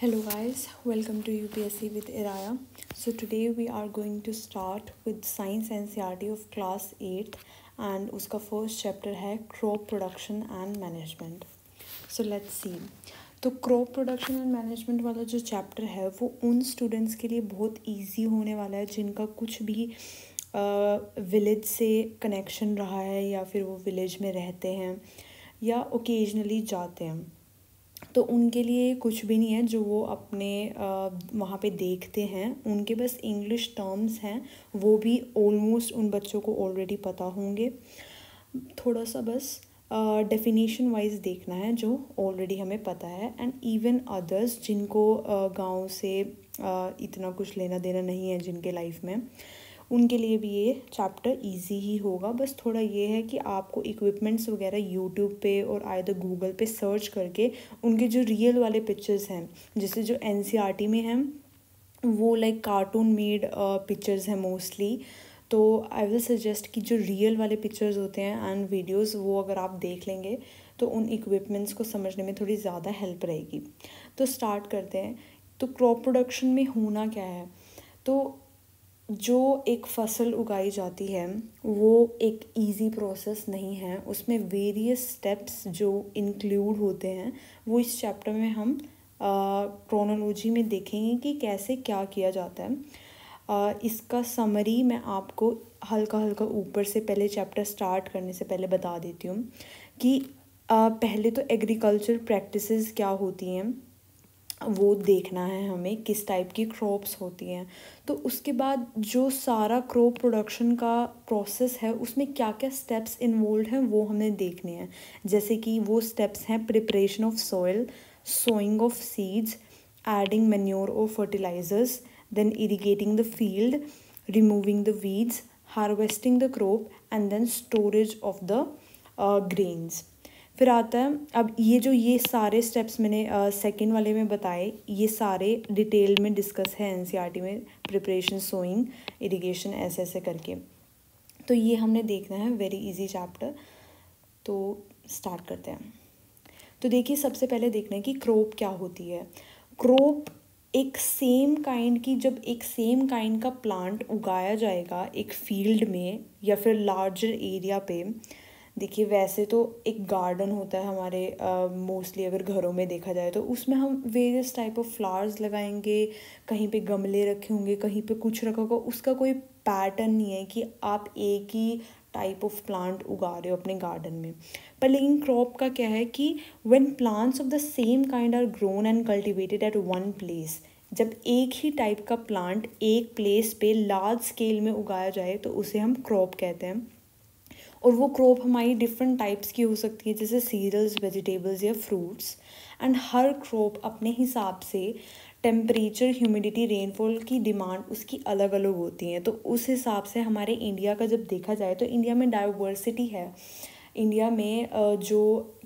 Hello guys, welcome to UPSC with Iraya. So today we are going to start with Science NCERT of class 8th and उसका first chapter है crop production and management. So let's see. तो crop production and management वाला जो chapter है वो उन students के लिए बहुत easy होने वाला है जिनका कुछ भी विलेज से कनेक्शन रहा है या फिर वो विलेज में रहते हैं या ओकेजनली जाते हैं, तो उनके लिए कुछ भी नहीं है जो वो अपने वहाँ पे देखते हैं. उनके बस इंग्लिश टर्म्स हैं, वो भी ऑलमोस्ट उन बच्चों को ऑलरेडी पता होंगे. थोड़ा सा बस डेफिनेशन वाइज देखना है जो ऑलरेडी हमें पता है. एंड इवन अदर्स जिनको गांव से इतना कुछ लेना देना नहीं है जिनके लाइफ में, उनके लिए भी ये चैप्टर इजी ही होगा. बस थोड़ा ये है कि आपको इक्विपमेंट्स वगैरह यूट्यूब पे और आइदर गूगल पे सर्च करके उनके जो रियल वाले पिक्चर्स हैं, जैसे जो एनसीईआरटी में हैं वो लाइक कार्टून मेड पिक्चर्स हैं मोस्टली, तो आई विल सजेस्ट कि जो रियल वाले पिक्चर्स होते हैं एंड वीडियोस वो अगर आप देख लेंगे तो उन इक्विपमेंट्स को समझने में थोड़ी ज़्यादा हेल्प रहेगी. तो स्टार्ट करते हैं. तो क्रॉप प्रोडक्शन में होना क्या है, तो जो एक फसल उगाई जाती है वो एक इजी प्रोसेस नहीं है. उसमें वेरियस स्टेप्स जो इंक्लूड होते हैं वो इस चैप्टर में हम क्रोनोलॉजी में देखेंगे कि कैसे क्या किया जाता है. इसका समरी मैं आपको हल्का हल्का ऊपर से पहले चैप्टर स्टार्ट करने से पहले बता देती हूँ कि पहले तो एग्रीकल्चर प्रैक्टिसेस क्या होती हैं वो देखना है हमें, किस टाइप की क्रॉप्स होती हैं. तो उसके बाद जो सारा क्रॉप प्रोडक्शन का प्रोसेस है उसमें क्या क्या स्टेप्स इन्वॉल्व हैं वो हमें देखने हैं. जैसे कि वो स्टेप्स हैं preparation of soil, sowing of seeds, adding manure और fertilisers, then irrigating the field, removing the weeds, harvesting the crop and then storage of the grains. फिर आता है अब ये सारे स्टेप्स मैंने सेकंड वाले में बताए, ये सारे डिटेल में डिस्कस है एनसीईआरटी में, प्रिपरेशन, सोइंग, इरिगेशन, ऐसे ऐसे करके. तो ये हमने देखना है, वेरी इजी चैप्टर. तो स्टार्ट करते हैं. तो देखिए सबसे पहले देखना है कि क्रॉप क्या होती है. क्रॉप एक सेम काइंड का प्लांट उगाया जाएगा एक फील्ड में या फिर लार्जर एरिया पे. देखिए वैसे तो एक गार्डन होता है हमारे मोस्टली अगर घरों में देखा जाए तो उसमें हम वेरियस टाइप ऑफ फ्लावर्स लगाएंगे, कहीं पे गमले रखे होंगे, कहीं पे कुछ रखा होगा. उसका कोई पैटर्न नहीं है कि आप एक ही टाइप ऑफ प्लांट उगा रहे हो अपने गार्डन में. पर लेकिन क्रॉप का क्या है कि when plants of the same kind are grown and cultivated at one place, जब एक ही टाइप का प्लांट एक प्लेस पे लार्ज स्केल में उगाया जाए तो उसे हम क्रॉप कहते हैं. और वो क्रॉप हमारी डिफरेंट टाइप्स की हो सकती है, जैसे सीरियल्स, वेजिटेबल्स या फ्रूट्स. एंड हर क्रॉप अपने हिसाब से टेम्परेचर, ह्यूमिडिटी, रेनफॉल की डिमांड उसकी अलग अलग होती हैं. तो उस हिसाब से हमारे इंडिया का जब देखा जाए तो इंडिया में डाइवर्सिटी है. इंडिया में जो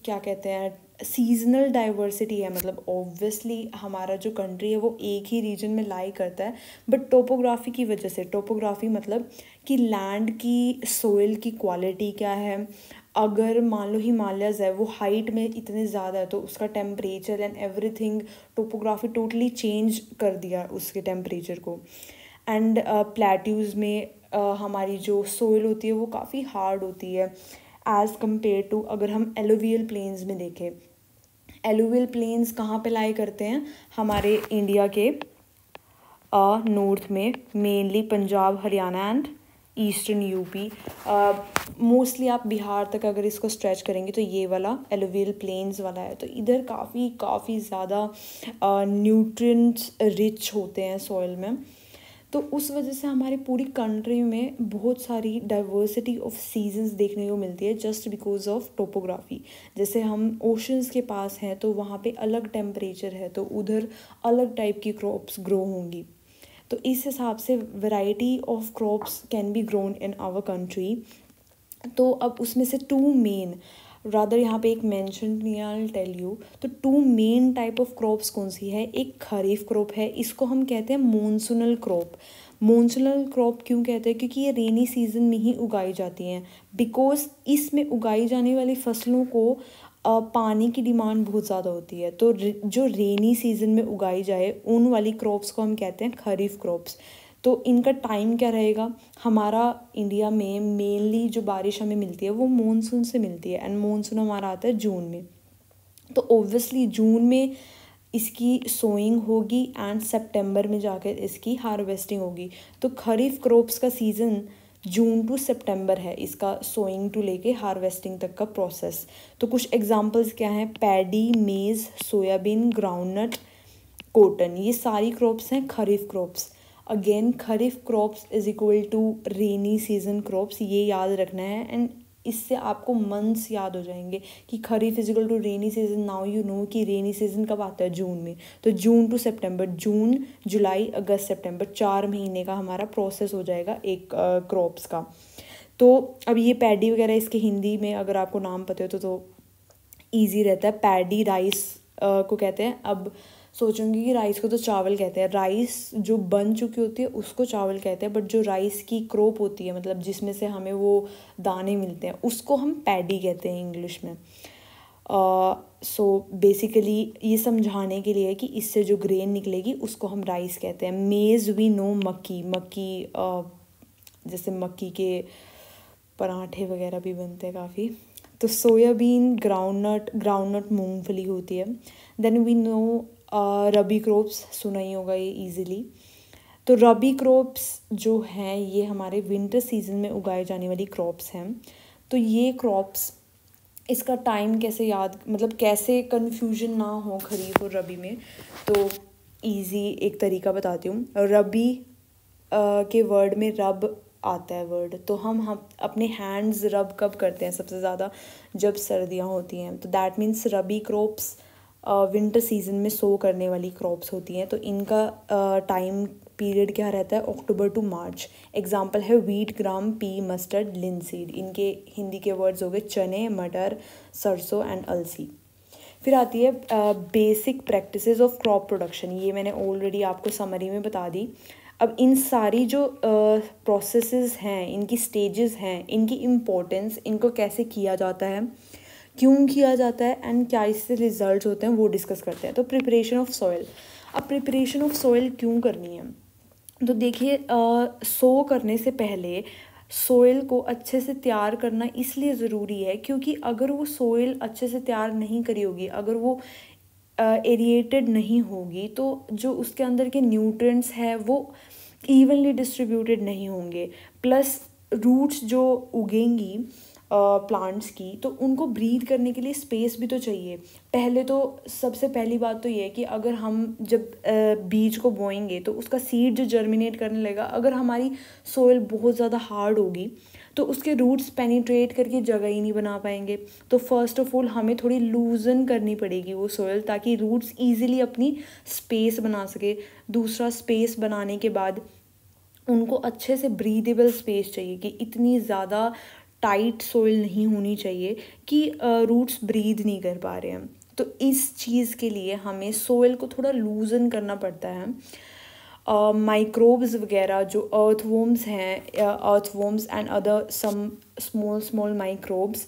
क्या कहते हैं सीजनल डाइवर्सिटी है, मतलब ऑब्वियसली हमारा जो कंट्री है वो एक ही रीजन में लाई करता है, बट टोपोग्राफी की वजह से, टोपोग्राफी मतलब कि लैंड की सोइल की क्वालिटी क्या है. अगर मान लो हिमालयज़ है, वो हाइट में इतने ज़्यादा है तो उसका temperature and everything, topography totally change कर दिया उसके टेम्परेचर को. एंड प्लेट्यूज़ में हमारी जो सोइल होती है वो काफ़ी हार्ड होती है एज़ कम्पेयर टू अगर हम एलुवियल प्लेन्स में देखें. एलुवियल प्लेन्स कहाँ पे लाई करते हैं, हमारे इंडिया के नॉर्थ में, mainly Punjab, Haryana and eastern UP. Mostly आप बिहार तक अगर इसको स्ट्रेच करेंगे तो ये वाला एलुवियल प्लेन्स वाला है. तो इधर काफ़ी ज़्यादा न्यूट्रिएंट्स रिच होते हैं सॉइल में. तो उस वजह से हमारी पूरी कंट्री में बहुत सारी डाइवर्सिटी ऑफ सीजन्स देखने को मिलती है जस्ट बिकॉज ऑफ टोपोग्राफी. जैसे हम ओशंस के पास हैं तो वहाँ पे अलग टेम्परेचर है तो उधर अलग टाइप की क्रॉप्स ग्रो होंगी. तो इस हिसाब से variety of crops can be grown in our country. तो अब उसमें से टू मेन, रादर यहाँ पे एक मेंशन नहीं है, आई विल टेल यू. तो two main type of crops कौन सी है, एक खरीफ क्रॉप है, इसको हम कहते हैं मॉनसूनल क्रॉप. मॉनसूनल क्रॉप क्यों कहते हैं, क्योंकि ये रेनी सीजन में ही उगाई जाती हैं. बिकॉज इसमें उगाई जाने वाली फसलों को पानी की डिमांड बहुत ज़्यादा होती है, तो जो रेनी सीजन में उगाई जाए उन वाली क्रॉप्स को हम कहते हैं खरीफ क्रॉप्स। तो इनका टाइम क्या रहेगा, हमारा इंडिया में मेनली जो बारिश हमें मिलती है वो मानसून से मिलती है, एंड मानसून हमारा आता है जून में। तो ओब्वियसली जून में इसकी सोइंग होगी एंड सितंबर में जाकर इसकी हार्वेस्टिंग होगी। तो खरीफ क्रॉप्स का सीज़न जून टू सितंबर है, इसका सोइंग टू लेके हार्वेस्टिंग तक का प्रोसेस। तो कुछ एग्जांपल्स क्या हैं, पैडी, मेज़, सोयाबीन, ग्राउंडनट, कॉटन, ये सारी क्रॉप्स हैं kharif crops. Again kharif crops is equal to rainy season crops, ये याद रखना है, एंड इससे आपको मंथ्स याद हो जाएंगे कि kharif is equal to rainy season. Now you know कि रेनी सीजन कब आता है, जून में। तो जून टू सितंबर, जून, जुलाई, अगस्त, सितंबर, 4 महीने का हमारा प्रोसेस हो जाएगा एक क्रॉप्स का। तो अब ये पैडी वगैरह इसके हिंदी में अगर आपको नाम पता हो तो ईजी रहता है। पैडी राइस को कहते हैं। अब सोचूंगी कि राइस को तो चावल कहते हैं, राइस जो बन चुकी होती है उसको चावल कहते हैं, बट जो राइस की क्रॉप होती है, मतलब जिसमें से हमें वो दाने मिलते हैं, उसको हम पैडी कहते हैं इंग्लिश में। सो बेसिकली ये समझाने के लिए है कि इससे जो ग्रेन निकलेगी उसको हम राइस कहते हैं। मेज़ वी नो, मक्की जैसे मक्की के पराठे वगैरह भी बनते हैं काफ़ी। तो सोयाबीन, ग्राउंडनट मूंगफली होती है। Then we know rabi crops, सुना ही होगा ये इजीली। तो रबी क्रॉप्स जो हैं ये हमारे विंटर सीजन में उगाए जाने वाली क्रॉप्स हैं। तो ये क्रॉप्स, इसका टाइम कैसे याद, मतलब कैसे कन्फ्यूजन ना हो खरीफ और रबी में, तो इजी एक तरीका बताती हूँ। रबी के वर्ड में रब आता है वर्ड, तो हम अपने हैंड्स रब कब करते हैं सबसे ज़्यादा, जब सर्दियाँ होती हैं। तो that means rabi crops winter season में सो करने वाली क्रॉप्स होती हैं। तो इनका टाइम पीरियड क्या रहता है, अक्टूबर टू मार्च। एग्जाम्पल है वीट, ग्राम, पी, मस्टर्ड, लिनसीड। इनके हिंदी के वर्ड्स हो गए चने, मटर, सरसों एंड अलसी। फिर आती है basic practices of crop production. ये मैंने ऑलरेडी आपको समरी में बता दी। अब इन सारी जो प्रोसेसेस हैं, इनकी स्टेजेस हैं, इनकी इम्पोर्टेंस, इनको कैसे किया जाता है, क्यों किया जाता है, एंड क्या इससे रिजल्ट्स होते हैं, वो डिस्कस करते हैं। तो प्रिपरेशन ऑफ सॉइल। अब प्रिपरेशन ऑफ सॉइल क्यों करनी है, तो देखिए सो करने से पहले सोइल को अच्छे से तैयार करना इसलिए ज़रूरी है क्योंकि अगर वो सोइल अच्छे से तैयार नहीं करी होगी, अगर वो एरिएटेड नहीं होगी, तो जो उसके अंदर के न्यूट्रिएंट्स हैं वो इवनली डिस्ट्रीब्यूटेड नहीं होंगे। प्लस रूट्स जो उगेंगी प्लांट्स की, तो उनको ब्रीथ करने के लिए स्पेस भी तो चाहिए। पहले तो सबसे पहली बात तो ये है कि अगर हम जब बीज को बोएंगे तो उसका सीड जो जर्मिनेट करने लगेगा, अगर हमारी सोइल बहुत ज़्यादा हार्ड होगी तो उसके रूट्स पेनिट्रेट करके जगह ही नहीं बना पाएंगे। तो फर्स्ट ऑफ ऑल हमें थोड़ी लूजन करनी पड़ेगी वो सोइल, ताकि रूट्स ईजिली अपनी स्पेस बना सके। दूसरा, स्पेस बनाने के बाद उनको अच्छे से ब्रीदेबल स्पेस चाहिए कि इतनी ज़्यादा टाइट सोइल नहीं होनी चाहिए कि रूट्स ब्रीद नहीं कर पा रहे हैं। तो इस चीज़ के लिए हमें सोइल को थोड़ा लूजन करना पड़ता है। माइक्रोब्स वगैरह जो अर्थवॉर्म्स हैं, earthworms and other some small microbes,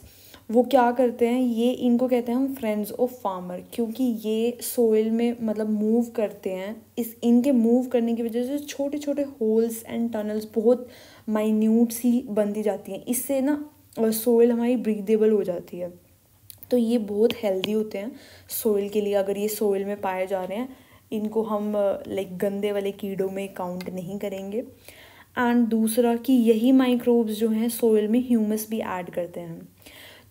वो क्या करते हैं, ये इनको कहते हैं हम फ्रेंड्स ऑफ फार्मर, क्योंकि ये सोइल में मतलब मूव करते हैं। इनके मूव करने की वजह से छोटे छोटे होल्स एंड टनल्स बहुत माइन्यूट सी बनती जाती हैं। इससे ना सोइल हमारी ब्रीदेबल हो जाती है। तो ये बहुत हेल्दी होते हैं सोइल के लिए। अगर ये सोइल में पाए जा रहे हैं, इनको हम लाइक गंदे वाले कीड़ों में काउंट नहीं करेंगे। एंड दूसरा कि यही माइक्रोब्स जो हैं सोइल में ह्यूमस भी ऐड करते हैं।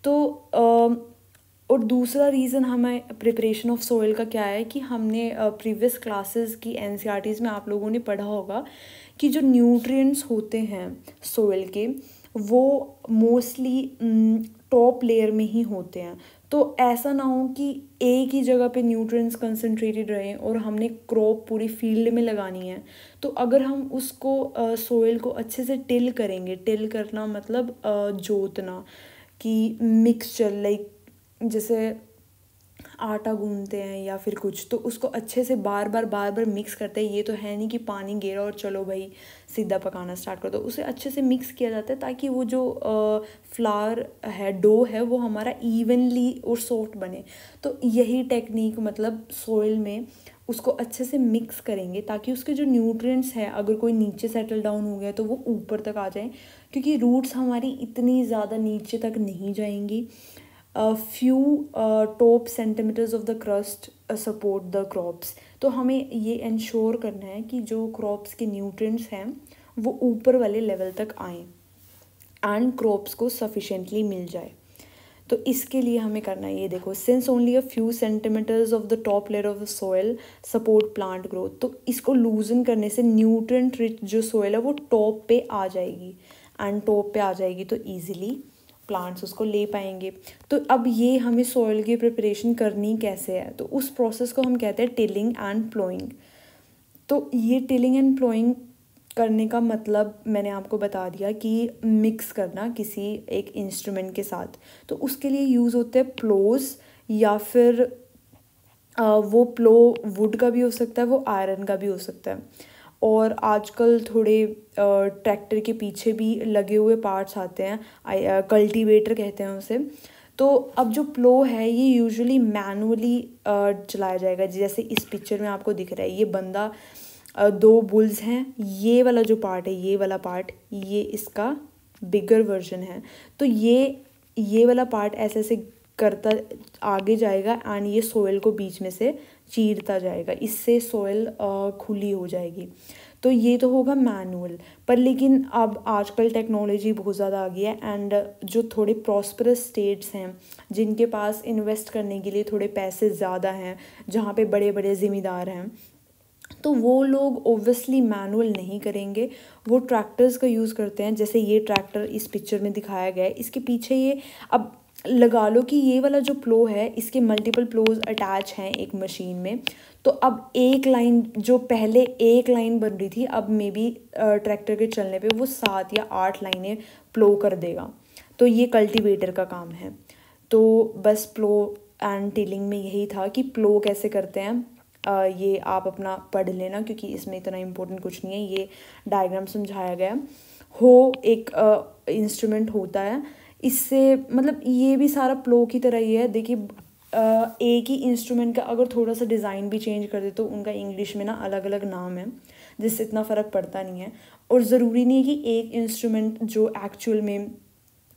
तो और दूसरा रीज़न हमें प्रिपरेशन ऑफ सोइल का क्या है कि हमने प्रीवियस क्लासेस की एनसीईआरटीज़ में आप लोगों ने पढ़ा होगा कि जो न्यूट्रिएंट्स होते हैं सोइल के, वो मोस्टली टॉप लेयर में ही होते हैं। तो ऐसा ना हो कि एक ही जगह पे न्यूट्रिएंट्स कंसंट्रेटेड रहें और हमने क्रॉप पूरी फील्ड में लगानी है। तो अगर हम उसको सोइल को अच्छे से टिल करेंगे, टिल करना मतलब जोतना, कि मिक्सचर लाइक जैसे आटा गूंथते हैं या फिर कुछ, तो उसको अच्छे से बार बार मिक्स करते हैं। ये तो है नहीं कि पानी गिरा और चलो भाई सीधा पकाना स्टार्ट कर दो, उसे अच्छे से मिक्स किया जाता है ताकि वो जो फ्लावर है, डो है, वो हमारा इवनली और सॉफ्ट बने। तो यही टेक्निक मतलब सॉइल में उसको अच्छे से मिक्स करेंगे ताकि उसके जो न्यूट्रिएंट्स हैं, अगर कोई नीचे सेटल डाउन हो गया तो वो ऊपर तक आ जाए, क्योंकि रूट्स हमारी इतनी ज़्यादा नीचे तक नहीं जाएंगी। Few top centimetres of the crust support the crops. तो हमें ये इंश्योर करना है कि जो क्रॉप्स के न्यूट्रिएंट्स हैं वो ऊपर वाले लेवल तक आएँ एंड क्रॉप्स को सफिशेंटली मिल जाए। तो इसके लिए हमें करना है, ये देखो, since only a few centimetres of the top layer of the soil support plant growth. तो इसको लूजन करने से न्यूट्रिएंट रिच जो सोयल है वो टॉप पे आ जाएगी, एंड टॉप पे आ जाएगी तो ईजिली प्लांट्स उसको ले पाएंगे। तो अब ये हमें सॉइल की प्रिपरेशन करनी कैसे है, तो उस प्रोसेस को हम कहते हैं टिलिंग एंड प्लोइंग। तो ये टिलिंग एंड प्लोइंग करने का मतलब मैंने आपको बता दिया कि मिक्स करना किसी एक इंस्ट्रूमेंट के साथ। तो उसके लिए यूज़ होते हैं प्लोस, या फिर वो प्लो वुड का भी हो सकता है, वो आयरन का भी हो सकता है। और आजकल थोड़े ट्रैक्टर के पीछे भी लगे हुए पार्ट्स आते हैं, कल्टीवेटर कहते हैं उसे। तो अब जो प्लो है ये यूजुअली मैनुअली चलाया जाएगा, जैसे इस पिक्चर में आपको दिख रहा है। ये बंदा, दो बुल्स हैं, ये वाला जो पार्ट है, ये वाला पार्ट, ये इसका बिगर वर्जन है। तो ये वाला पार्ट ऐसे ऐसे करता आगे जाएगा एंड ये सोयल को बीच में से चीरता जाएगा, इससे सोयल खुली हो जाएगी। तो ये तो होगा मैनुअल। पर लेकिन अब आजकल टेक्नोलॉजी बहुत ज़्यादा आ गई है, एंड जो थोड़े प्रॉस्परस स्टेट्स हैं जिनके पास इन्वेस्ट करने के लिए थोड़े पैसे ज़्यादा हैं, जहाँ पे बड़े बड़े ज़िम्मेदार हैं, तो वो लोग ओब्वियसली मैनुअल नहीं करेंगे, वो ट्रैक्टर्स का यूज़ करते हैं। जैसे ये ट्रैक्टर इस पिक्चर में दिखाया गया है, इसके पीछे ये, अब लगा लो कि ये वाला जो प्लो है इसके मल्टीपल प्लोज अटैच हैं एक मशीन में। तो अब एक लाइन, जो पहले एक लाइन बन रही थी, अब मे बी ट्रैक्टर के चलने पे वो 7 या 8 लाइनें प्लो कर देगा। तो ये कल्टीवेटर का काम है। तो बस प्लो एंड टिलिंग में यही था कि प्लो कैसे करते हैं, ये आप अपना पढ़ लेना क्योंकि इसमें इतना इम्पोर्टेंट कुछ नहीं है, ये डायग्राम समझाया गया। हो एक इंस्ट्रूमेंट होता है, इससे मतलब ये भी सारा प्लो की तरह ही है। देखिए एक ही इंस्ट्रूमेंट का अगर थोड़ा सा डिज़ाइन भी चेंज कर दे तो उनका इंग्लिश में ना अलग अलग नाम है, जिससे इतना फ़र्क पड़ता नहीं है। और ज़रूरी नहीं है कि एक इंस्ट्रूमेंट जो एक्चुअल में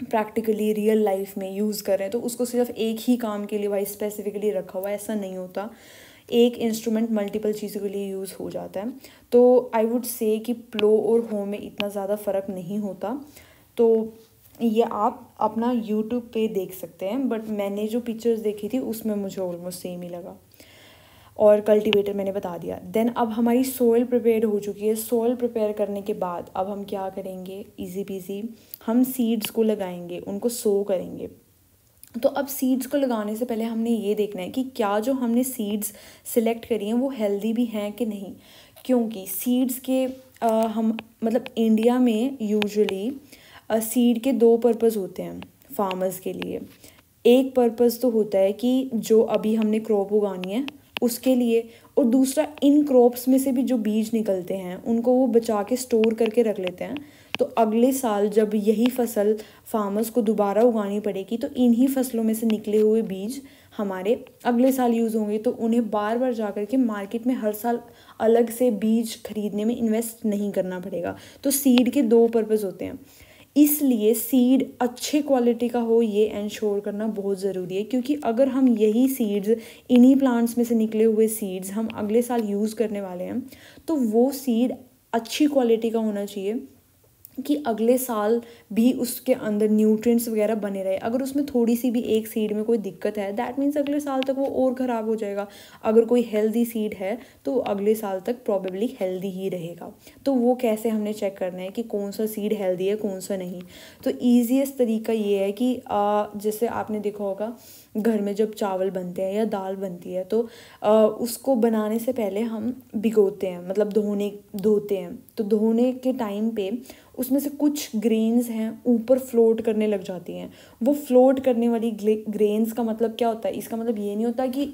प्रैक्टिकली रियल लाइफ में यूज़ कर रहे हैं तो उसको सिर्फ एक ही काम के लिए भाई स्पेसिफिकली रखा हुआ है, ऐसा नहीं होता। एक इंस्ट्रूमेंट मल्टीपल चीज़ों के लिए यूज़ हो जाता है। तो आई वुड से कि प्लो और हो में इतना ज़्यादा फ़र्क नहीं होता। तो ये आप अपना यूट्यूब पे देख सकते हैं, बट मैंने जो पिक्चर्स देखी थी उसमें मुझे ऑलमोस्ट सेम ही लगा। और कल्टीवेटर मैंने बता दिया। देन अब हमारी सोयल प्रिपेयर हो चुकी है। सोयल प्रिपेयर करने के बाद अब हम क्या करेंगे, इजी पीजी, हम सीड्स को लगाएंगे, उनको सो करेंगे। तो अब सीड्स को लगाने से पहले हमने ये देखना है कि क्या जो हमने सीड्स सिलेक्ट करी हैं वो हेल्दी भी हैं कि नहीं। क्योंकि सीड्स के हम मतलब इंडिया में यूजुअली सीड के 2 पर्पस होते हैं फार्मर्स के लिए। एक पर्पस तो होता है कि जो अभी हमने क्रॉप उगानी है उसके लिए, और दूसरा इन क्रॉप्स में से भी जो बीज निकलते हैं उनको वो बचा के स्टोर करके रख लेते हैं। तो अगले साल जब यही फसल फार्मर्स को दोबारा उगानी पड़ेगी तो इन्हीं फसलों में से निकले हुए बीज हमारे अगले साल यूज़ होंगे। तो उन्हें बार बार जा कर के मार्केट में हर साल अलग से बीज खरीदने में इन्वेस्ट नहीं करना पड़ेगा। तो सीड के 2 पर्पस होते हैं, इसलिए सीड अच्छे क्वालिटी का हो ये इंश्योर करना बहुत ज़रूरी है। क्योंकि अगर हम यही सीड्स, इन्हीं प्लांट्स में से निकले हुए सीड्स हम अगले साल यूज़ करने वाले हैं तो वो सीड अच्छी क्वालिटी का होना चाहिए कि अगले साल भी उसके अंदर न्यूट्रिएंट्स वगैरह बने रहे। अगर उसमें थोड़ी सी भी एक सीड में कोई दिक्कत है दैट मीन्स अगले साल तक वो और ख़राब हो जाएगा। अगर कोई हेल्दी सीड है तो अगले साल तक प्रॉबेबली हेल्दी ही रहेगा। तो वो कैसे हमने चेक करना है कि कौन सा सीड हेल्दी है कौन सा नहीं। तो ईजीएस्ट तरीका ये है कि जैसे आपने देखा होगा घर में जब चावल बनते हैं या दाल बनती है तो उसको बनाने से पहले हम भिगोते हैं, मतलब धोते हैं। तो धोने के टाइम पे उसमें से कुछ ग्रेन्स हैं ऊपर फ्लोट करने लग जाती हैं। वो फ्लोट करने वाली ग्रेन्स का मतलब क्या होता है? इसका मतलब ये नहीं होता कि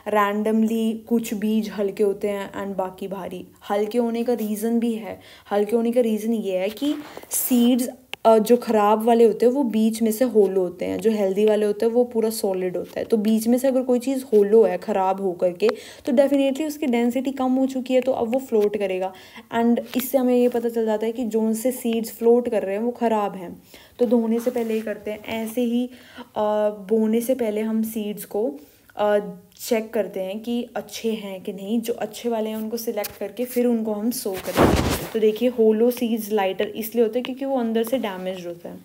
रैंडमली कुछ बीज हल्के होते हैं एंड बाकी भारी। हल्के होने का रीज़न भी है। हल्के होने का रीज़न ये है कि सीड्स जो ख़राब वाले होते हैं वो बीच में से होलो होते हैं, जो हेल्दी वाले होते हैं वो पूरा सॉलिड होता है। तो बीच में से अगर कोई चीज़ होलो है ख़राब हो करके तो डेफिनेटली उसकी डेंसिटी कम हो चुकी है, तो अब वो फ्लोट करेगा। एंड इससे हमें ये पता चल जाता है कि जो से सीड्स फ्लोट कर रहे हैं वो ख़राब हैं। तो धोने से पहले ही करते हैं। ऐसे ही बोने से पहले हम सीड्स को चेक करते हैं कि अच्छे हैं कि नहीं। जो अच्छे वाले हैं उनको सिलेक्ट करके फिर उनको हम सो करेंगे। तो देखिए होलो सीड्स लाइटर इसलिए होते हैं क्योंकि वो अंदर से डैमेज होता है।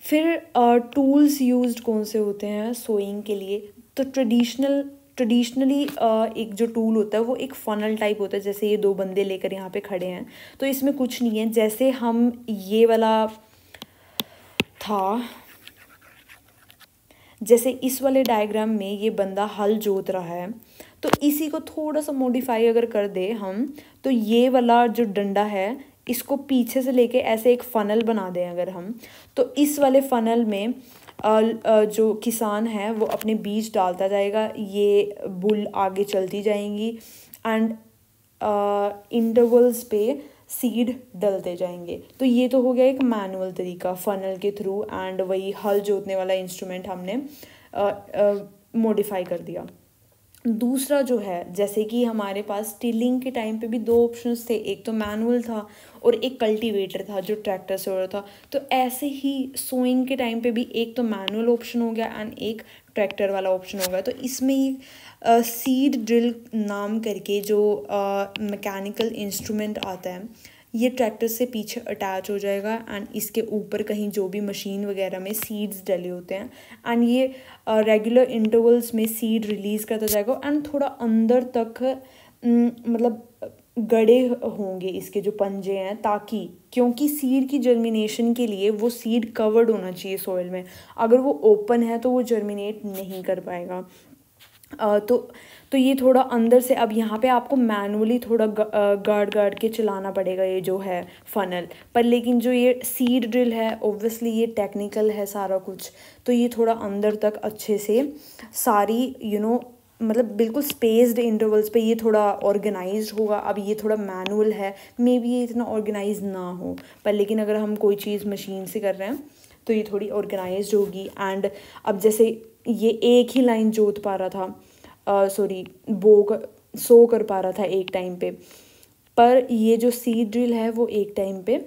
फिर टूल्स यूज्ड कौन से होते हैं सोइंग के लिए? तो ट्रेडिशनली एक जो टूल होता है वो एक फनल टाइप होता है, जैसे ये 2 बंदे लेकर यहाँ पे खड़े हैं। तो इसमें कुछ नहीं है, जैसे हम ये वाला था, जैसे इस वाले डायग्राम में ये बंदा हल जोत रहा है, तो इसी को थोड़ा सा मॉडिफाई अगर कर दे हम, तो ये वाला जो डंडा है इसको पीछे से लेके ऐसे एक फ़नल बना दें अगर हम, तो इस वाले फ़नल में जो किसान है वो अपने बीज डालता जाएगा, ये बुल आगे चलती जाएंगी एंड इंटरवल्स पे सीड डलते जाएंगे। तो ये तो हो गया एक मैनुअल तरीका फनल के थ्रू, एंड वही हल जोतने वाला इंस्ट्रूमेंट हमने मॉडिफाई कर दिया। दूसरा जो है, जैसे कि हमारे पास टिलिंग के टाइम पे भी 2 ऑप्शंस थे, एक तो मैनुअल था और एक कल्टीवेटर था जो ट्रैक्टर से हो रहा था। तो ऐसे ही सोइंग के टाइम पे भी एक तो मैनुअल ऑप्शन हो गया एंड एक ट्रैक्टर वाला ऑप्शन हो गया। तो इसमें ही सीड ड्रिल नाम करके जो मैकेनिकल इंस्ट्रूमेंट आता है, ये ट्रैक्टर से पीछे अटैच हो जाएगा एंड इसके ऊपर कहीं जो भी मशीन वगैरह में सीड्स डले होते हैं एंड ये रेगुलर इंटरवल्स में सीड रिलीज़ करता जाएगा एंड थोड़ा अंदर तक मतलब गड़े होंगे इसके जो पंजे हैं, ताकि क्योंकि सीड की जर्मिनेशन के लिए वो सीड कवर्ड होना चाहिए सॉइल में। अगर वो ओपन है तो वो जर्मिनेट नहीं कर पाएगा। तो ये थोड़ा अंदर से, अब यहाँ पे आपको मैनुअली थोड़ा गार्ड के चलाना पड़ेगा ये जो है फनल पर, लेकिन जो ये सीड ड्रिल है ऑब्वियसली ये टेक्निकल है सारा कुछ, तो ये थोड़ा अंदर तक अच्छे से सारी मतलब बिल्कुल स्पेस्ड इंटरवल्स पे ये थोड़ा ऑर्गेनाइज्ड होगा। अब ये थोड़ा मैनुअल है, मे बी ये इतना ऑर्गेनाइज ना हो, पर लेकिन अगर हम कोई चीज़ मशीन से कर रहे हैं तो ये थोड़ी ऑर्गेनाइज्ड होगी। एंड अब जैसे ये एक ही लाइन जोत पा रहा था, सो कर पा रहा था एक टाइम पे, पर ये जो सीड ड्रिल है वो एक टाइम पे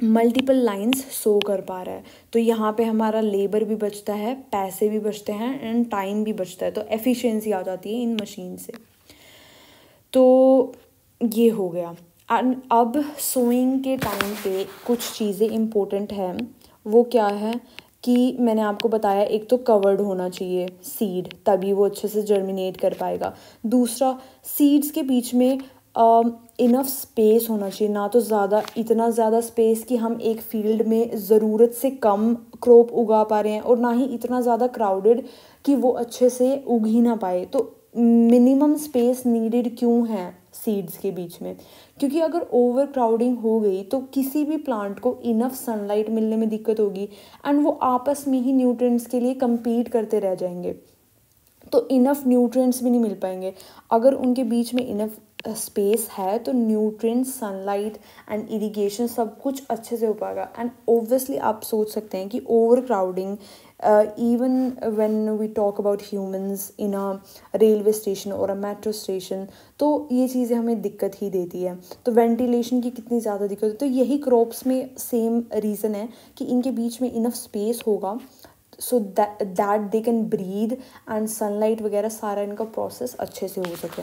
मल्टीपल लाइंस सो कर पा रहा है। तो यहाँ पे हमारा लेबर भी बचता है, पैसे भी बचते हैं एंड टाइम भी बचता है, तो एफिशिएंसी आ जाती है इन मशीन से। तो ये हो गया। एंड अब सोइंग के टाइम पे कुछ चीज़ें इम्पोर्टेंट हैं, वो क्या है कि मैंने आपको बताया, एक तो कवर्ड होना चाहिए सीड, तभी वो अच्छे से जर्मिनेट कर पाएगा। दूसरा, सीड्स के बीच में इनफ स्पेस होना चाहिए, ना तो इतना ज़्यादा स्पेस कि हम एक फील्ड में ज़रूरत से कम क्रॉप उगा पा रहे हैं, और ना ही इतना ज़्यादा क्राउडेड कि वो अच्छे से उग ही ना पाए। तो मिनिमम स्पेस नीडेड क्यों है सीड्स के बीच में? क्योंकि अगर ओवर क्राउडिंग हो गई तो किसी भी प्लांट को इनफ सनलाइट मिलने में दिक्कत होगी एंड वो आपस में ही न्यूट्रिएंट्स के लिए compete करते रह जाएंगे, तो इनफ न्यूट्रिएंट्स भी नहीं मिल पाएंगे। अगर उनके बीच में इनफ स्पेस है तो न्यूट्रिएंट्स, सनलाइट एंड इरिगेशन सब कुछ अच्छे से हो पाएगा। एंड ओब्वियसली आप सोच सकते हैं कि overcrowding, even when we talk about humans in a railway station और अ मेट्रो स्टेशन, तो ये चीज़ें हमें दिक्कत ही देती है। तो वेंटिलेशन की कितनी ज़्यादा दिक्कत है, तो यही क्रॉप्स में सेम रीज़न है कि इनके बीच में इनफ स्पेस होगा so that they can breathe and sunlight वगैरह सारा इनका प्रोसेस अच्छे से हो सके।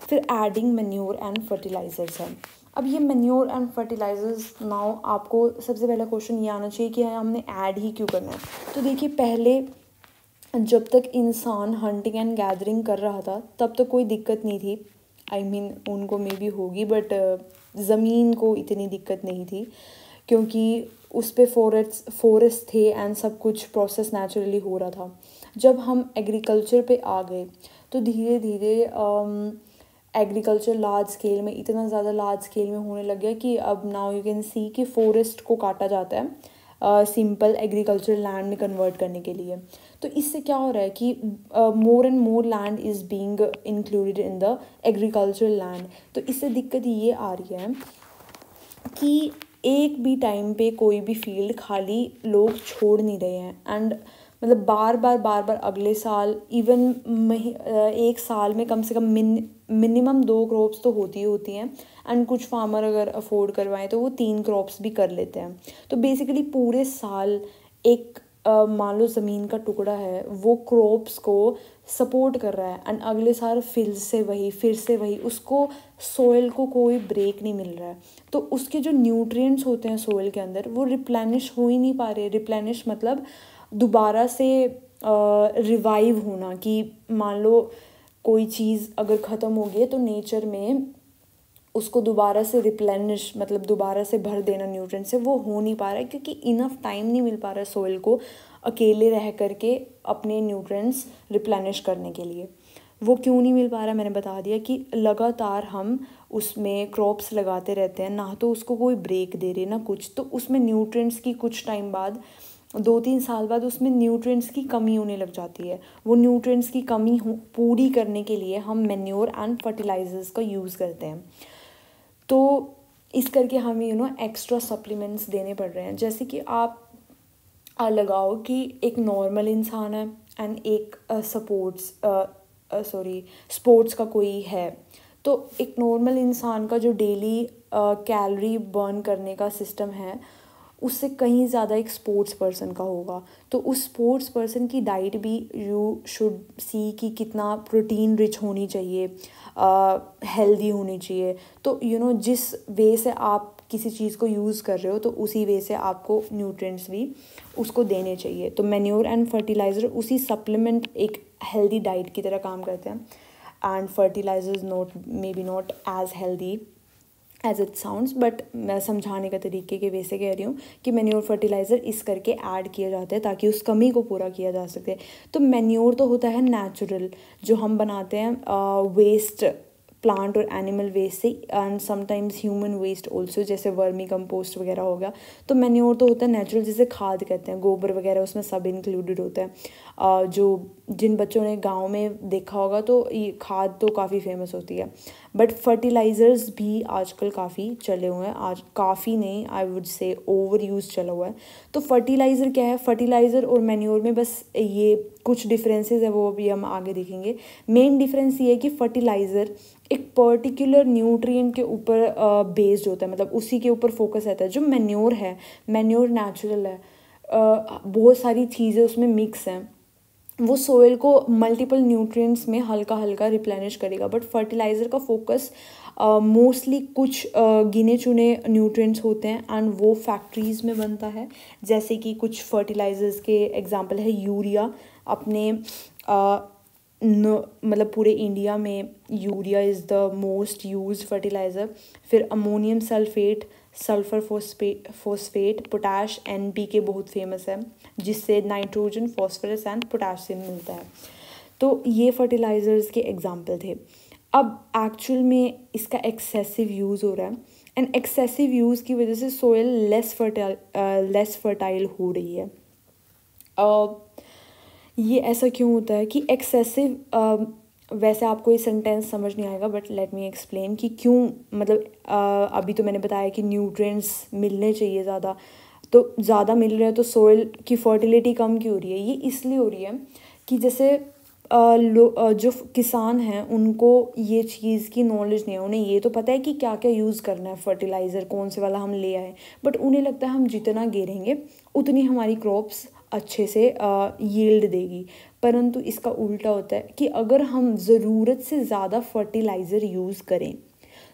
फिर एडिंग मैन्योर एंड फर्टिलाइजर्स है। अब ये मैन्योर एंड फर्टिलाइजर्स, नाउ आपको सबसे पहला क्वेश्चन ये आना चाहिए कि हमने ऐड ही क्यों करना है। तो देखिए, पहले जब तक इंसान हंटिंग एंड गैदरिंग कर रहा था तब तो कोई दिक्कत नहीं थी, आई मीन उनको मे बी होगी, बट ज़मीन को इतनी दिक्कत नहीं थी, क्योंकि उस पे फॉरेस्ट थे एंड सब कुछ प्रोसेस नेचुरली हो रहा था। जब हम एग्रीकल्चर पे आ गए तो धीरे धीरे एग्रीकल्चर लार्ज स्केल में, इतना ज़्यादा लार्ज स्केल में होने लग गया कि अब नाउ यू कैन सी कि फॉरेस्ट को काटा जाता है सिंपल एग्रीकल्चर लैंड में कन्वर्ट करने के लिए। तो इससे क्या हो रहा है कि more and more land is being included in the agriculture land. तो इससे दिक्कत ये आ रही है कि एक भी टाइम पे कोई भी फील्ड खाली लोग छोड़ नहीं रहे हैं एंड मतलब बार बार अगले साल इवन एक साल में कम से कम मिनिमम 2 क्रॉप्स तो होती हैं एंड कुछ फार्मर अगर अफोर्ड करवाएं तो वो 3 क्रॉप्स भी कर लेते हैं। तो बेसिकली पूरे साल एक मान लो ज़मीन का टुकड़ा है वो क्रॉप्स को सपोर्ट कर रहा है एंड अगले साल फिर से वही उसको सोइल को कोई ब्रेक नहीं मिल रहा है। तो उसके जो न्यूट्रिएंट्स होते हैं सोइल के अंदर वो रिप्लेनिश हो ही नहीं पा रहे। रिप्लेनिश मतलब दोबारा से रिवाइव होना, कि मान लो कोई चीज़ अगर ख़त्म हो गई है तो नेचर में उसको दोबारा से रिप्लेनिश मतलब दोबारा से भर देना न्यूट्रिएंट से, वो हो नहीं पा रहा है क्योंकि इनफ टाइम नहीं मिल पा रहा है सोइल को अकेले रह करके अपने न्यूट्रिएंट्स रिप्लेनिश करने के लिए। वो क्यों नहीं मिल पा रहा है मैंने बता दिया कि लगातार हम उसमें क्रॉप्स लगाते रहते हैं, ना तो उसको कोई ब्रेक दे रहे ना कुछ, तो उसमें न्यूट्रिएंट्स की कुछ टाइम बाद 2-3 साल बाद उसमें न्यूट्रिएंट्स की कमी होने लग जाती है। वो न्यूट्रिएंट्स की कमी पूरी करने के लिए हम मैन्योर एंड फर्टिलाइजर्स का यूज़ करते हैं। तो इस करके हमें एक्स्ट्रा सप्लीमेंट्स देने पड़ रहे हैं। जैसे कि आप लगाओ कि एक नॉर्मल इंसान है एंड एक स्पोर्ट्स का कोई है। तो एक नॉर्मल इंसान का जो डेली कैलोरी बर्न करने का सिस्टम है उससे कहीं ज़्यादा एक स्पोर्ट्स पर्सन का होगा। तो उस स्पोर्ट्स पर्सन की डाइट भी यू शुड सी कि कितना प्रोटीन रिच होनी चाहिए, हेल्दी होनी चाहिए। तो जिस वे से आप किसी चीज़ को यूज़ कर रहे हो तो उसी वे से आपको न्यूट्रिएंट्स भी उसको देने चाहिए। तो मैन्योर एंड फर्टिलाइज़र उसी सप्लीमेंट एक हेल्दी डाइट की तरह काम करते हैं and fertilisers may be not as healthy as it sounds, but मैं समझाने का तरीके के वैसे कह रही हूँ कि मैन्योर फर्टिलाइज़र इस करके ऐड किया जाता है ताकि उस कमी को पूरा किया जा सके। तो मैन्योर तो होता है नेचुरल जो हम बनाते हैं वेस्ट प्लांट और एनिमल वेस्ट से and sometimes human waste also, जैसे वर्मी कंपोस्ट वगैरह हो गया। तो मैन्योर तो होता है नेचुरल, जिसे खाद कहते हैं, गोबर वगैरह उसमें सब इंक्लूडेड होता है। जो जिन बच्चों ने गांव में देखा होगा तो ये खाद तो काफ़ी फेमस होती है। बट फर्टिलाइज़र्स भी आजकल काफ़ी चले हुए हैं, आज काफ़ी नहीं I would say over use चला हुआ है। तो फर्टिलाइज़र क्या है, फर्टिलाइज़र और मैन्योर में बस ये कुछ डिफरेंसेस है, वो अभी हम आगे देखेंगे। मेन डिफरेंस ये है कि फर्टिलाइज़र एक पर्टिकुलर न्यूट्रिएंट के ऊपर बेस्ड होता है, मतलब उसी के ऊपर फोकस रहता है। जो मैन्योर है, मैन्योर नेचुरल है, बहुत सारी चीज़ें उसमें मिक्स हैं, वो सोइल को मल्टीपल न्यूट्रिएंट्स में हल्का हल्का रिप्लेनिश करेगा। बट फर्टिलाइज़र का फोकस मोस्टली कुछ गिने चुने न्यूट्रिएंट्स होते हैं एंड वो फैक्ट्रीज़ में बनता है। जैसे कि कुछ फर्टिलाइज़र्स के एग्जांपल है यूरिया, अपने मतलब पूरे इंडिया में urea is the most used fertiliser. फिर ammonium sulphate, sulphur phosphate, potash, NPK बहुत फेमस है, जिससे नाइट्रोजन, फॉस्फोरस एंड पोटासियम मिलता है। तो ये फर्टिलाइज़र्स के एग्जांपल थे। अब एक्चुअल में इसका एक्सेसिव यूज़ हो रहा है एंड एक्सेसिव यूज़ की वजह से सोइल लेस फर्टाइल हो रही है। ये ऐसा क्यों होता है कि एक्सेसिव, वैसे आपको ये सेंटेंस समझ नहीं आएगा बट लेट मी एक्सप्लेन कि क्यों, मतलब अभी तो मैंने बताया कि न्यूट्रिएंट्स मिलने चाहिए ज़्यादा, तो ज़्यादा मिल रहे हैं तो सोइल की फर्टिलिटी कम क्यों हो रही है। ये इसलिए हो रही है कि जैसे जो किसान हैं उनको ये चीज़ की नॉलेज नहीं है। उन्हें ये तो पता है कि क्या क्या यूज़ करना है, फर्टिलाइज़र कौन से वाला हम ले आए, बट उन्हें लगता है हम जितना गिरेंगे उतनी हमारी क्रॉप्स अच्छे से यील्ड देगी। परंतु इसका उल्टा होता है कि अगर हम ज़रूरत से ज़्यादा फर्टिलाइज़र यूज़ करें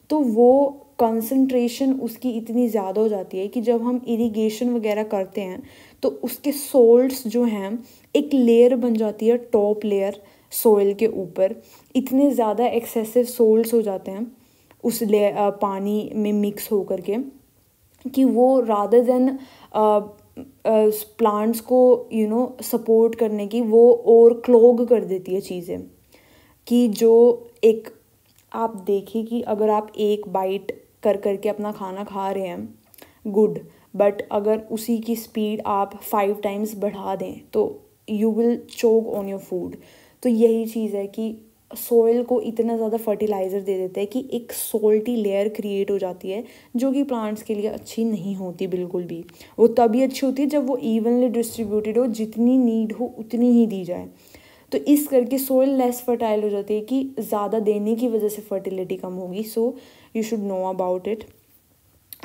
तो वो कंसंट्रेशन उसकी इतनी ज़्यादा हो जाती है कि जब हम इरिगेशन वगैरह करते हैं तो उसके सोल्ट्स जो हैं एक लेयर बन जाती है, टॉप लेयर सोइल के ऊपर। इतने ज़्यादा एक्सेसिव सोल्ट्स हो जाते हैं उस पानी में मिक्स हो करके कि वो रादर देन प्लांट्स को सपोर्ट करने की, वो और क्लॉग कर देती है चीज़ें। कि जो एक आप देखिए कि अगर आप एक बाइट कर करके अपना खाना खा रहे हैं गुड, बट अगर उसी की स्पीड आप 5 टाइम्स बढ़ा दें तो you will choke on your food. तो यही चीज़ है कि सॉइल को इतना ज़्यादा फर्टिलाइज़र दे देते हैं कि एक सॉल्टी लेयर क्रिएट हो जाती है, जो कि प्लांट्स के लिए अच्छी नहीं होती बिल्कुल भी। वो तभी अच्छी होती है जब वो इवनली डिस्ट्रीब्यूटेड हो, जितनी नीड हो उतनी ही दी जाए। तो इस करके सोइल लेस फर्टाइल हो जाती है कि ज़्यादा देने की वजह से फर्टिलिटी कम होगी। So you should know about it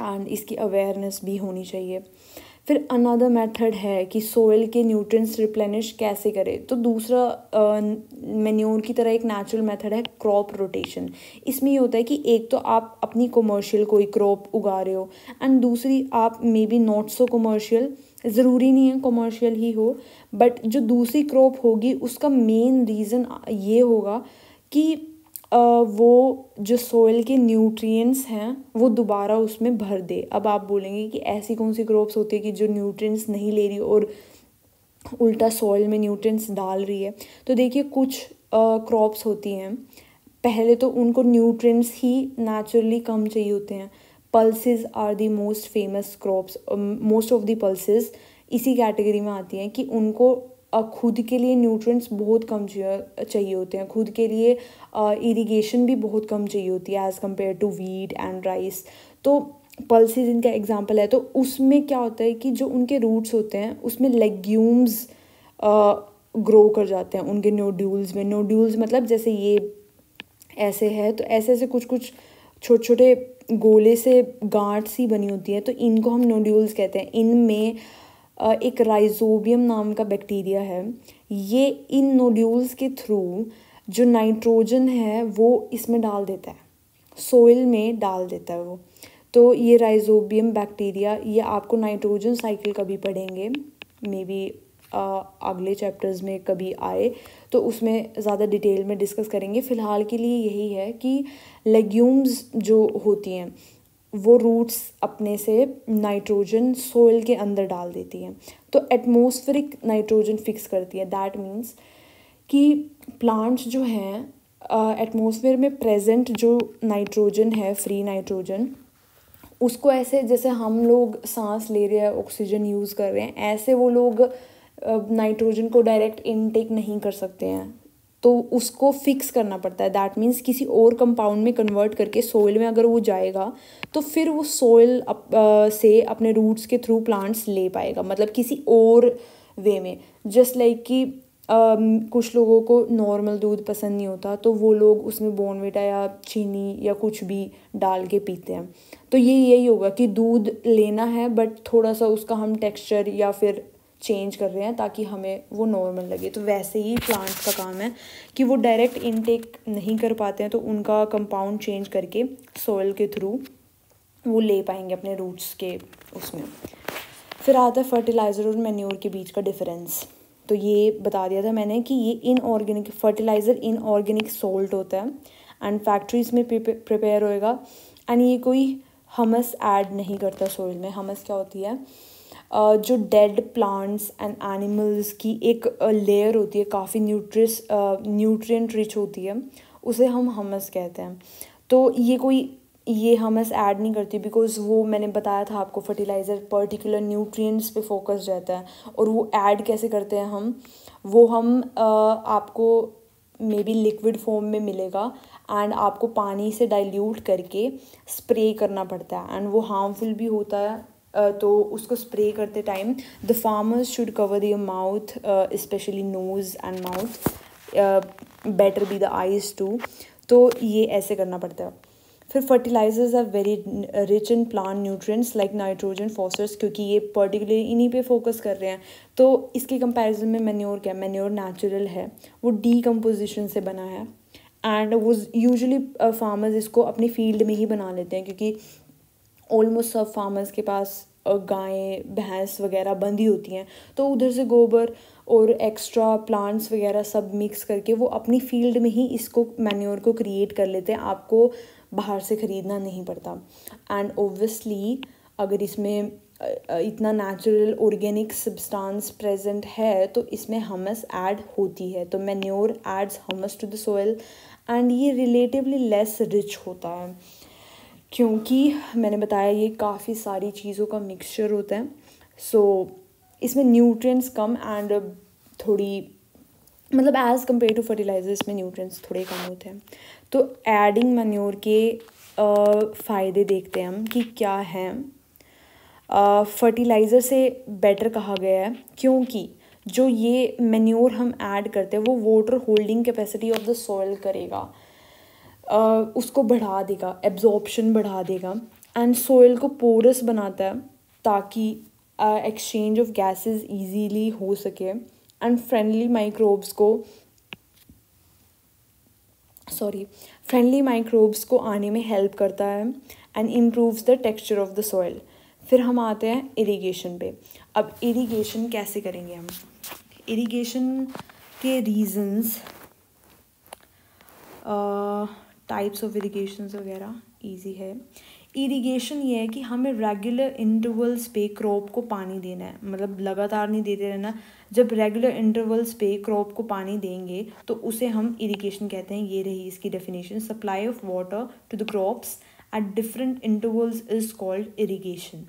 and इसकी अवेयरनेस भी होनी चाहिए। फिर अनदर मेथड है कि सोइल के न्यूट्रिएंट्स रिप्लेनिश कैसे करें। तो दूसरा मैन्योर की तरह एक नेचुरल मेथड है क्रॉप रोटेशन। इसमें ये होता है कि एक तो आप अपनी कमर्शियल कोई क्रॉप उगा रहे हो एंड दूसरी आप मे बी नॉट सो कमर्शियल, ज़रूरी नहीं है कमर्शियल ही हो, बट जो दूसरी क्रॉप होगी उसका मेन रीज़न ये होगा कि वो जो सोइल के न्यूट्रिएंट्स हैं वो दोबारा उसमें भर दे। अब आप बोलेंगे कि ऐसी कौन सी क्रॉप्स होती है कि जो न्यूट्रिएंट्स नहीं ले रही और उल्टा सॉइल में न्यूट्रिएंट्स डाल रही है। तो देखिए कुछ क्रॉप्स होती हैं, पहले तो उनको न्यूट्रिएंट्स ही नेचुरली कम चाहिए होते हैं। Pulses are the most famous crops, most of the pulses इसी कैटेगरी में आती हैं कि उनको खुद के लिए न्यूट्रिएंट्स बहुत कम चाहिए होते हैं, खुद के लिए इरिगेशन भी बहुत कम चाहिए होती है as compare to wheat and rice. तो पल्सेस इनका एग्जांपल है। तो उसमें क्या होता है कि जो उनके रूट्स होते हैं उसमें लेग्यूम्स ग्रो कर जाते हैं उनके नोड्यूल्स में। नोड्यूल्स मतलब जैसे ये ऐसे है, तो ऐसे ऐसे कुछ कुछ छोटे छोटे गोले से गांठ सी बनी होती है, तो इनको हम नोड्यूल्स कहते हैं। इनमें एक राइजोबियम नाम का बैक्टीरिया है, ये इन नोड्यूल्स के थ्रू जो नाइट्रोजन है वो इसमें डाल देता है, सोइल में डाल देता है वो। तो ये राइजोबियम बैक्टीरिया, ये आपको नाइट्रोजन साइकिल कभी पढ़ेंगे, मे बी अगले चैप्टर्स में कभी आए तो उसमें ज़्यादा डिटेल में डिस्कस करेंगे। फ़िलहाल के लिए यही है कि लेग्यूम्स जो होती हैं वो रूट्स अपने से नाइट्रोजन सोइल के अंदर डाल देती हैं, तो एटमॉस्फेरिक नाइट्रोजन फिक्स करती है। दैट मीन्स कि प्लांट्स जो हैं एटमॉस्फेयर में प्रेजेंट जो नाइट्रोजन है, फ्री नाइट्रोजन, उसको ऐसे जैसे हम लोग सांस ले रहे हैं, ऑक्सीजन यूज़ कर रहे हैं, ऐसे वो लोग नाइट्रोजन को डायरेक्ट इनटेक नहीं कर सकते हैं, तो उसको फिक्स करना पड़ता है। दैट मीन्स किसी और कंपाउंड में कन्वर्ट करके सोइल में अगर वो जाएगा तो फिर वो सोइल से अपने रूट्स के थ्रू प्लांट्स ले पाएगा, मतलब किसी और वे में। जस्ट लाइक कि कुछ लोगों को नॉर्मल दूध पसंद नहीं होता तो वो लोग उसमें बॉर्नविटा या चीनी या कुछ भी डाल के पीते हैं। तो ये यही होगा कि दूध लेना है बट थोड़ा सा उसका हम टेक्सचर या फिर चेंज कर रहे हैं ताकि हमें वो नॉर्मल लगे। तो वैसे ही प्लांट्स का काम है कि वो डायरेक्ट इनटेक नहीं कर पाते हैं, तो उनका कंपाउंड चेंज करके सॉइल के थ्रू वो ले पाएंगे अपने रूट्स के उसमें। फिर आता है फर्टिलाइज़र और मैन्योर के बीच का डिफरेंस। तो ये बता दिया था मैंने कि ये इनऑर्गेनिक फर्टिलाइज़र इनऑर्गेनिक सॉल्ट होता है एंड फैक्ट्रीज में प्रिपेयर होएगा एंड ये कोई हमस ऐड नहीं करता सॉइल में। हमस क्या होती है, जो डेड प्लांट्स एंड एनिमल्स की एक लेयर होती है, काफ़ी न्यूट्रिएंट रिच होती है, उसे हम हमस कहते हैं। तो ये हमस ऐड नहीं करती बिकॉज वो मैंने बताया था आपको फर्टिलाइज़र पर्टिकुलर न्यूट्रिएंट्स पे फोकस रहता है। और वो ऐड कैसे करते हैं हम आपको मे बी लिक्विड फॉर्म में मिलेगा एंड आपको पानी से डाइल्यूट करके स्प्रे करना पड़ता है एंड वो हार्मफुल भी होता है। तो उसको स्प्रे करते time the farmers should cover their mouth, specially nose and mouth, better be the eyes too. तो ये ऐसे करना पड़ता है। फिर fertilisers are very rich in plant nutrients like nitrogen, phosphorus, क्योंकि ये पर्टिकुलरली इन्हीं पे फोकस कर रहे हैं। तो इसके कंपैरिजन में मैन्योर क्या है, मैन्योर नेचुरल है, वो डीकम्पोजिशन से बना है एंड वो यूजुअली फार्मर्स इसको अपनी फील्ड में ही बना लेते हैं, क्योंकि ऑलमोस्ट सब फार्मर्स के पास गायें भैंस वगैरह बंधी होती हैं, तो उधर से गोबर और एक्स्ट्रा प्लांट्स वगैरह सब मिक्स करके वो अपनी फील्ड में ही इसको मैन्योर को क्रिएट कर लेते हैं, आपको बाहर से ख़रीदना नहीं पड़ता। एंड ओब्वियसली अगर इसमें इतना नेचुरल ऑर्गेनिक सब्सटेंस प्रेजेंट है तो इसमें हमस ऐड होती है। तो manure adds humus to the soil and ये रिलेटिवली लेस रिच होता है क्योंकि मैंने बताया ये काफ़ी सारी चीज़ों का मिक्सचर होता है। सो इसमें न्यूट्रिएंट्स कम एंड थोड़ी मतलब एज़ कम्पेयर टू फर्टिलाइजर इसमें न्यूट्रिएंट्स थोड़े कम होते हैं। तो एडिंग मैन्योर के फ़ायदे देखते हैं हम कि क्या हैं। फर्टिलाइज़र से बेटर कहा गया है क्योंकि जो ये मैन्योर हम ऐड करते हैं वो water holding capacity of the soil करेगा, उसको बढ़ा देगा, एब्जॉर्प्शन बढ़ा देगा एंड सॉइल को पोरस बनाता है ताकि एक्सचेंज ऑफ गैसेस इजीली हो सके एंड फ्रेंडली माइक्रोब्स को आने में हेल्प करता है and improves the texture of the soil. फिर हम आते हैं इरिगेशन पे। अब इरिगेशन कैसे करेंगे हम? इरिगेशन के रीजंस, टाइप्स ऑफ इरिगेशंस वगैरह इजी है। इरिगेशन ये है कि हमें रेगुलर इंटरवल्स पे क्रॉप को पानी देना है, मतलब लगातार नहीं देते रहना। जब रेगुलर इंटरवल्स पे क्रॉप को पानी देंगे तो उसे हम इरिगेशन कहते हैं। ये रही इसकी definition, supply of water to the crops at different intervals is called irrigation.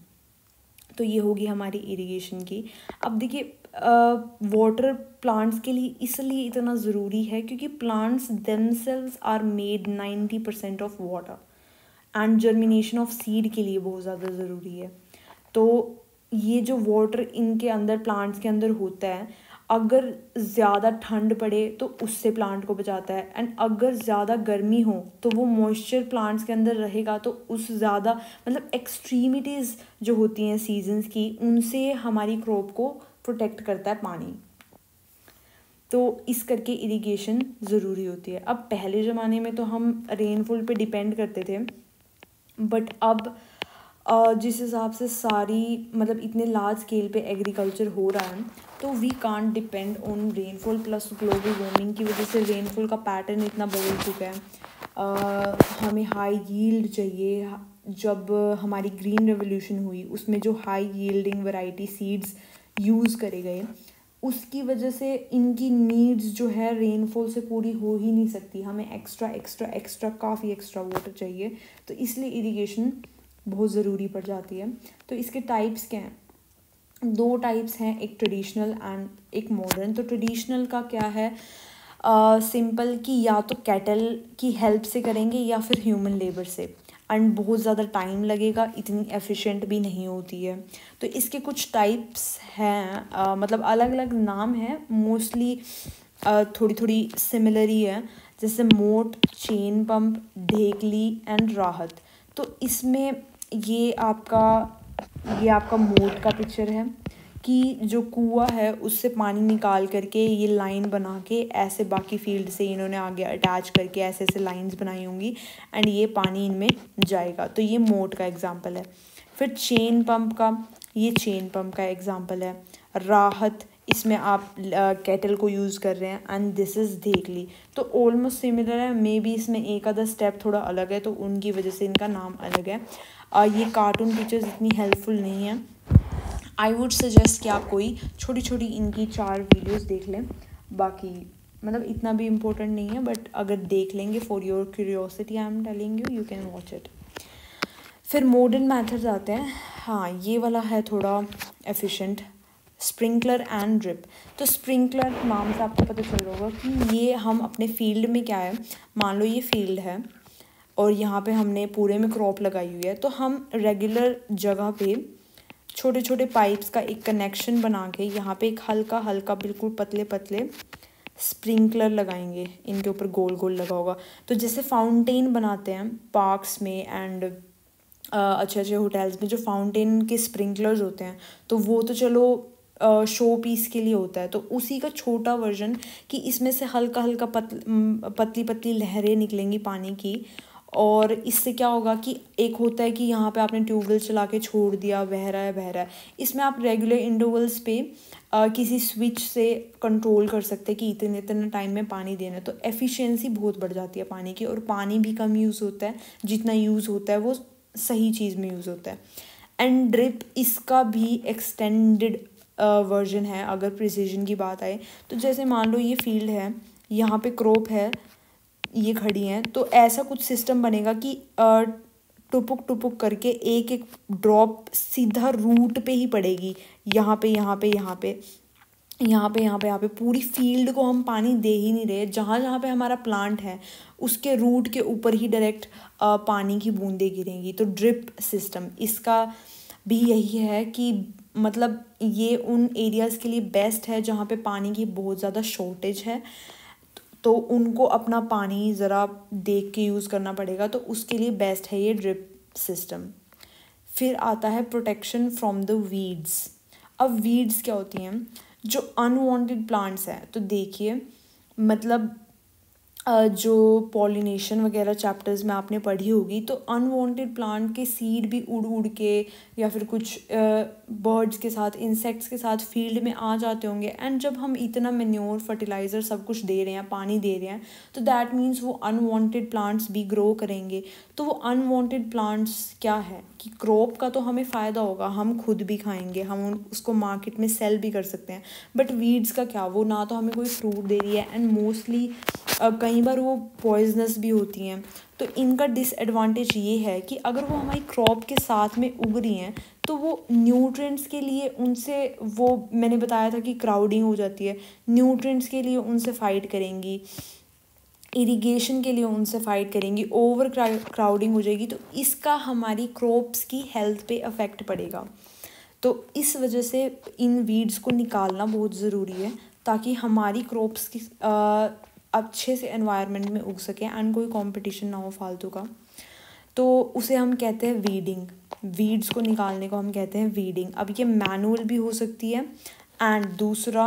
तो ये होगी हमारी इरिगेशन की। अब देखिए वाटर प्लांट्स के लिए इसलिए इतना ज़रूरी है क्योंकि plants themselves are made 90% of water and germination of seed के लिए बहुत ज़्यादा ज़रूरी है। तो ये जो वाटर इनके अंदर प्लांट्स के अंदर होता है, अगर ज़्यादा ठंड पड़े तो उससे प्लांट को बचाता है एंड अगर ज़्यादा गर्मी हो तो वो मॉइस्चर प्लांट्स के अंदर रहेगा तो उस ज़्यादा मतलब एक्सट्रीमिटीज़ जो होती हैं सीजन्स की उनसे हमारी क्रॉप को प्रोटेक्ट करता है पानी। तो इस करके इरिगेशन ज़रूरी होती है। अब पहले ज़माने में तो हम रेनफॉल पे डिपेंड करते थे, बट अब जिस हिसाब से सारी मतलब इतने लार्ज स्केल पे एग्रीकल्चर हो रहा है तो we can't depend on rainfall. Plus global warming की वजह से रेनफॉल का पैटर्न इतना बदल चुका है। हमें हाई यील्ड चाहिए। जब हमारी ग्रीन रेवोल्यूशन हुई उसमें जो high yielding variety seeds use करे गए उसकी वजह से इनकी नीड्स जो है रेनफॉल से पूरी हो ही नहीं सकती। हमें एक्स्ट्रा काफ़ी एक्स्ट्रा वाटर चाहिए, तो इसलिए इरिगेशन बहुत ज़रूरी पड़ जाती है। तो इसके टाइप्स क्या हैं? 2 टाइप्स हैं, एक ट्रेडिशनल एंड एक मॉडर्न। तो ट्रेडिशनल का क्या है, सिंपल कि या तो कैटल की हेल्प से करेंगे या फिर ह्यूमन लेबर से, एंड बहुत ज़्यादा टाइम लगेगा, इतनी एफिशिएंट भी नहीं होती है। तो इसके कुछ टाइप्स हैं, मतलब अलग अलग नाम हैं, मोस्टली थोड़ी थोड़ी सिमिलर ही है, जैसे मोट, चेन पंप, ढेकली एंड राहत। तो इसमें ये आपका मोट का पिक्चर है कि जो कुआं है उससे पानी निकाल करके ये लाइन बना के ऐसे बाकी फील्ड से इन्होंने आगे अटैच करके ऐसे ऐसे लाइंस बनाई होंगी एंड ये पानी इनमें जाएगा। तो ये मोट का एग्जांपल है। फिर चेन पंप का एग्जांपल है। राहत, इसमें आप केटल को यूज़ कर रहे हैं एंड दिस इज़ ढेकली। तो ऑलमोस्ट सिमिलर है, मे बी इसमें एक आधा स्टेप थोड़ा अलग है तो उनकी वजह से इनका नाम अलग है। ये कार्टून पिक्चर्स इतनी हेल्पफुल नहीं है। आई वुड सजेस्ट कि आप कोई छोटी छोटी इनकी 4 वीडियोस देख लें। बाकी मतलब इतना भी इम्पोर्टेंट नहीं है, बट अगर देख लेंगे for your curiosity I am telling you can watch it. फिर मॉडर्न मेथड्स आते हैं। हाँ, ये वाला है थोड़ा एफिशिएंट, स्प्रिंकलर एंड ड्रिप। तो स्प्रिंकलर नाम से आपको पता चल रहा होगा कि ये हम अपने फील्ड में क्या है, मान लो ये फील्ड है और यहाँ पे हमने पूरे में क्रॉप लगाई हुई है, तो हम रेगुलर जगह पे छोटे छोटे पाइप्स का एक कनेक्शन बना के यहाँ पे एक हल्का हल्का बिल्कुल पतले पतले स्प्रिंकलर लगाएंगे, इनके ऊपर गोल गोल लगा होगा। तो जैसे फाउंटेन बनाते हैं पार्क्स में एंड अच्छे अच्छे होटल्स में, जो फाउंटेन के स्प्रिंकलर्स होते हैं तो वो तो चलो शो पीस के लिए होता है। तो उसी का छोटा वर्जन कि इसमें से हल्का हल्का पतली पतली लहरें निकलेंगी पानी की, और इससे क्या होगा कि एक होता है कि यहाँ पे आपने ट्यूबवेल चला के छोड़ दिया, बह रहा है। इसमें आप रेगुलर इंटरवल्स पे किसी स्विच से कंट्रोल कर सकते हैं कि इतने इतने टाइम में पानी देना है। तो एफिशिएंसी बहुत बढ़ जाती है पानी की, और पानी भी कम यूज़ होता है, जितना यूज़ होता है वो सही चीज़ में यूज़ होता है। एंड ड्रिप इसका भी एक्सटेंडेड वर्जन है। अगर प्रिसीजन की बात आए तो जैसे मान लो ये फील्ड है, यहाँ पे क्रॉप है, ये खड़ी हैं, तो ऐसा कुछ सिस्टम बनेगा कि टुपुक टुपुक करके एक एक ड्रॉप सीधा रूट पे ही पड़ेगी, यहाँ पे यहाँ पे यहाँ पे यहाँ पे यहाँ पे यहाँ पे। पूरी फील्ड को हम पानी दे ही नहीं रहे, जहाँ जहाँ पे हमारा प्लांट है उसके रूट के ऊपर ही डायरेक्ट पानी की बूंदें गिरेंगी। तो ड्रिप सिस्टम इसका भी यही है कि मतलब ये उन एरियाज़ के लिए बेस्ट है जहाँ पे पानी की बहुत ज़्यादा शॉर्टेज है, तो उनको अपना पानी ज़रा देख के यूज़ करना पड़ेगा, तो उसके लिए बेस्ट है ये ड्रिप सिस्टम। फिर आता है प्रोटेक्शन फ्रॉम द वीड्स। अब वीड्स क्या होती हैं? जो अनवांटेड प्लांट्स हैं। तो देखिए मतलब जो पॉलिनेशन वगैरह चैप्टर्स में आपने पढ़ी होगी, तो अनवांटेड प्लांट के सीड भी उड़ उड़ के या फिर कुछ बर्ड्स के साथ, इंसेक्ट्स के साथ फील्ड में आ जाते होंगे। एंड जब हम इतना मैन्योर, फर्टिलाइज़र सब कुछ दे रहे हैं, पानी दे रहे हैं, तो दैट मीन्स वो अनवांटेड प्लांट्स भी ग्रो करेंगे। तो वो अनवांटेड प्लांट्स क्या है कि क्रॉप का तो हमें फ़ायदा होगा, हम खुद भी खाएंगे, हम उसको मार्केट में सेल भी कर सकते हैं। बट वीड्स का क्या, वो ना तो हमें कोई फ्रूट दे रही है एंड मोस्टली कई बार वो पॉइजनस भी होती हैं। तो इनका डिसएडवांटेज ये है कि अगर वो हमारी क्रॉप के साथ में उग रही हैं तो वो न्यूट्रिएंट्स के लिए उनसे, वो मैंने बताया था कि क्राउडिंग हो जाती है, न्यूट्रिएंट्स के लिए उनसे फ़ाइट करेंगी, इरिगेशन के लिए उनसे फ़ाइट करेंगी, ओवर क्राउडिंग हो जाएगी, तो इसका हमारी क्रॉप्स की हेल्थ पे अफेक्ट पड़ेगा। तो इस वजह से इन वीड्स को निकालना बहुत ज़रूरी है ताकि हमारी क्रॉप्स की अच्छे से एनवायरनमेंट में उग सके एंड कोई कंपटीशन ना हो फालतू का। तो उसे हम कहते हैं वीडिंग। वीड्स को निकालने को हम कहते हैं वीडिंग। अब ये मैनुअल भी हो सकती है एंड दूसरा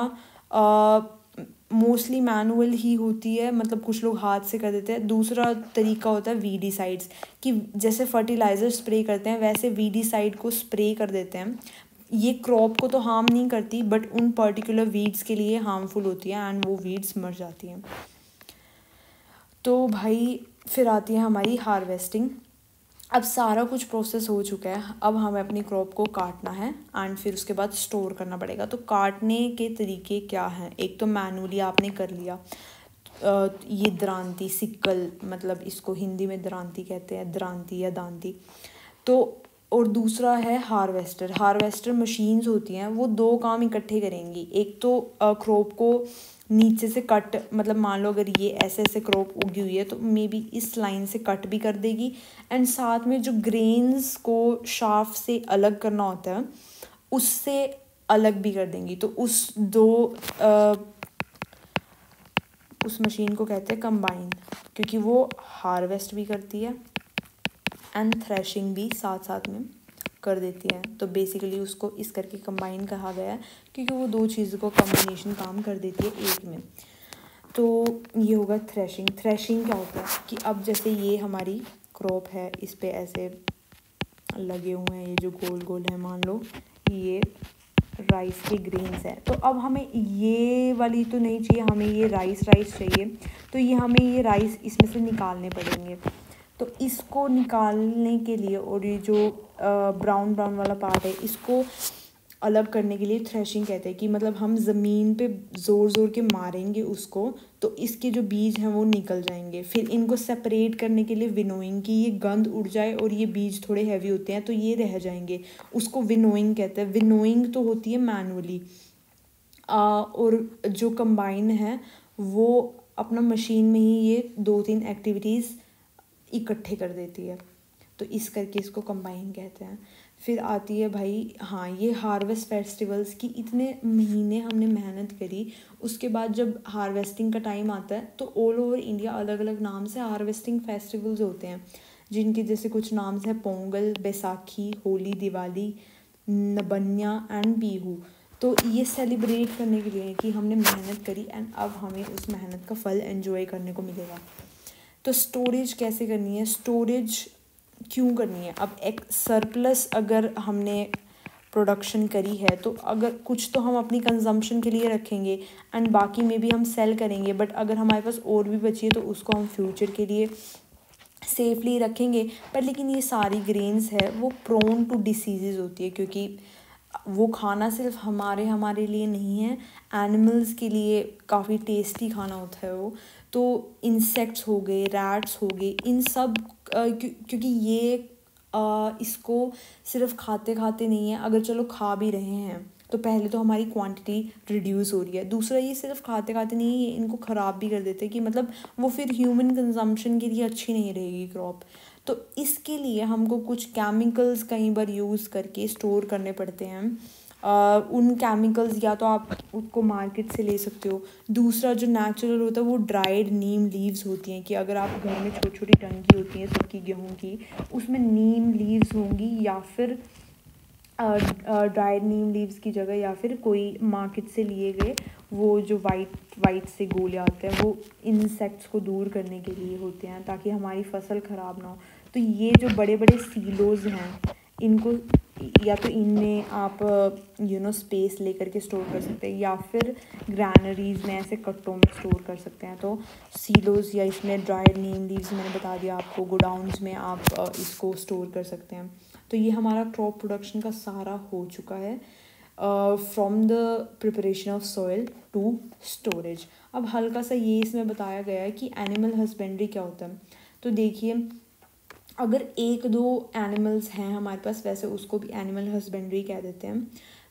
मोस्टली मैनुअल ही होती है, मतलब कुछ लोग हाथ से कर देते हैं। दूसरा तरीका होता है वीडीसाइड्स, कि जैसे फर्टिलाइज़र स्प्रे करते हैं वैसे वीडीसाइड को स्प्रे कर देते हैं। ये क्रॉप को तो हार्म नहीं करती बट उन पर्टिकुलर वीड्स के लिए हार्मफुल होती है एंड वो वीड्स मर जाती हैं। तो भाई फिर आती है हमारी हार्वेस्टिंग। अब सारा कुछ प्रोसेस हो चुका है, अब हमें अपनी क्रॉप को काटना है एंड फिर उसके बाद स्टोर करना पड़ेगा। तो काटने के तरीके क्या हैं? एक तो मैनुअली आपने कर लिया, ये दरांती, सिक्कल, मतलब इसको हिंदी में दरांती कहते हैं, दरांती या दांती। तो और दूसरा है हार्वेस्टर। हार्वेस्टर मशीन्स होती हैं, वो दो काम इकट्ठे करेंगी। एक तो क्रॉप को नीचे से कट, मतलब मान लो अगर ये ऐसे ऐसे क्रॉप उगी हुई है तो मे बी इस लाइन से कट भी कर देगी एंड साथ में जो ग्रेन्स को शाफ्ट से अलग करना होता है उससे अलग भी कर देंगी। तो उस मशीन को कहते हैं कंबाइन, क्योंकि वो हार्वेस्ट भी करती है एंड थ्रेशिंग भी साथ साथ में कर देती है। तो बेसिकली उसको इस करके कंबाइन कहा गया है क्योंकि वो दो चीज़ों को कॉम्बिनेशन काम कर देती है एक में। तो ये होगा थ्रेशिंग। थ्रेशिंग क्या होता है कि अब जैसे ये हमारी क्रॉप है, इस पे ऐसे लगे हुए हैं ये जो गोल गोल है, मान लो ये राइस के ग्रेन्स है। तो अब हमें ये वाली तो नहीं चाहिए, हमें ये राइस चाहिए। तो ये हमें ये राइस इसमें से निकालने पड़ेंगे। तो इसको निकालने के लिए और ये जो ब्राउन वाला पार्ट है इसको अलग करने के लिए थ्रेशिंग कहते हैं। कि मतलब हम ज़मीन पे ज़ोर के मारेंगे उसको तो इसके जो बीज हैं वो निकल जाएंगे। फिर इनको सेपरेट करने के लिए विनोइंग, कि ये गंद उड़ जाए और ये बीज थोड़े हैवी होते हैं तो ये रह जाएंगे, उसको विनोइंग कहते हैं। विनोइंग तो होती है मैनुअली, और जो कंबाइन है वो अपना मशीन में ही ये 2-3 एक्टिविटीज़ इकट्ठे कर देती है। तो इस करके इसको कंबाइन कहते हैं। फिर आती है भाई, हाँ, ये हार्वेस्ट फेस्टिवल्स की इतने महीने हमने मेहनत करी, उसके बाद जब हार्वेस्टिंग का टाइम आता है तो ऑल ओवर इंडिया अलग अलग नाम से हार्वेस्टिंग फेस्टिवल्स होते हैं, जिनके जैसे कुछ नाम है पोंगल, बैसाखी, होली, दिवाली, नबन्या एंड बिहू। तो ये सेलिब्रेट करने के लिए कि हमने मेहनत करी एंड अब हमें उस मेहनत का फल एंजॉय करने को मिलेगा। तो स्टोरेज कैसे करनी है, स्टोरेज क्यों करनी है? अब एक सरप्लस अगर हमने प्रोडक्शन करी है तो अगर कुछ तो हम अपनी कंजम्पशन के लिए रखेंगे एंड बाकी में भी हम सेल करेंगे, बट अगर हमारे पास और भी बची है तो उसको हम फ्यूचर के लिए सेफली रखेंगे, पर लेकिन ये सारी ग्रेन्स है वो प्रोन टू डिसीज़ होती है, क्योंकि वो खाना सिर्फ हमारे लिए नहीं है, एनिमल्स के लिए काफ़ी टेस्टी खाना होता है वो। तो इंसेक्ट्स हो गए, रैट्स हो गए, इन सब क्योंकि ये इसको सिर्फ खाते खाते नहीं है, अगर चलो खा भी रहे हैं तो पहले तो हमारी क्वांटिटी रिड्यूस हो रही है, दूसरा ये सिर्फ खाते खाते नहीं, ये इनको ख़राब भी कर देते हैं कि मतलब वो फिर ह्यूमन कंजम्पशन के लिए अच्छी नहीं रहेगी क्रॉप। तो इसके लिए हमको कुछ केमिकल्स कई बार यूज़ करके स्टोर करने पड़ते हैं। उन केमिकल्स या तो आप उसको मार्केट से ले सकते हो, दूसरा जो नेचुरल होता है वो ड्राइड नीम लीव्स होती हैं, कि अगर आप घर में छोटी छोटी टंकी होती हैं सबकी गेहूँ की, उसमें नीम लीव्स होंगी, या फिर ड्राइड नीम लीव्स की जगह या फिर कोई मार्केट से लिए गए वो जो वाइट से गोले आते हैं, वो इंसेक्ट्स को दूर करने के लिए होते हैं, ताकि हमारी फसल ख़राब ना हो। तो ये जो बड़े बड़े सीलोज़ हैं, इनको या तो इनमें आप स्पेस लेकर के स्टोर कर सकते हैं, या फिर ग्रैनरीज में ऐसे कट्टों में स्टोर कर सकते हैं। तो सीलोज़ या इसमें ड्राइड नीम लीव्स मैंने बता दिया आपको, गोडाउन्स में आप इसको स्टोर कर सकते हैं। तो ये हमारा क्रॉप प्रोडक्शन का सारा हो चुका है, from the preparation of soil to storage. अब हल्का सा ये इसमें बताया गया है कि एनिमल हस्बेंड्री क्या होता है। तो देखिए, अगर एक दो एनिमल्स हैं हमारे पास, वैसे उसको भी एनिमल हस्बेंड्री कह देते हैं।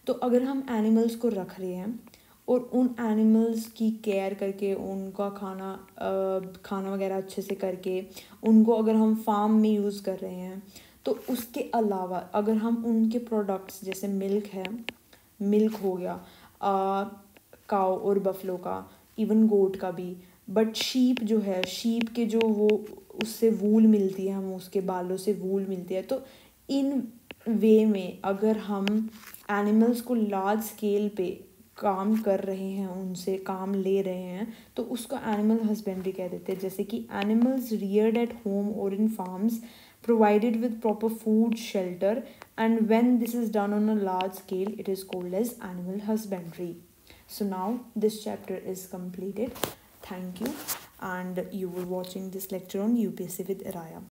तो अगर हम एनिमल्स को रख रहे हैं और उन एनिमल्स की केयर करके, उनका खाना वगैरह अच्छे से करके, उनको अगर हम फार्म में यूज़ कर रहे हैं, तो उसके अलावा अगर हम उनके प्रोडक्ट्स जैसे मिल्क हो गया काऊ और बफलो का, इवन गोट का भी, बट शीप जो है, शीप के जो वो उससे वूल मिलती है, हम उसके बालों से वूल मिलती है। तो इन वे में अगर हम एनिमल्स को लार्ज स्केल पे काम कर रहे हैं, उनसे काम ले रहे हैं, तो उसको एनिमल हस्बेंड्री कह देते हैं। जैसे कि एनिमल्स रियर्ड एट होम और इन farms provided with proper food, shelter, and when this is done on a large scale, it is called as animal husbandry. So now this chapter is completed. Thank you, and you were watching this lecture on UPSC with Iraya.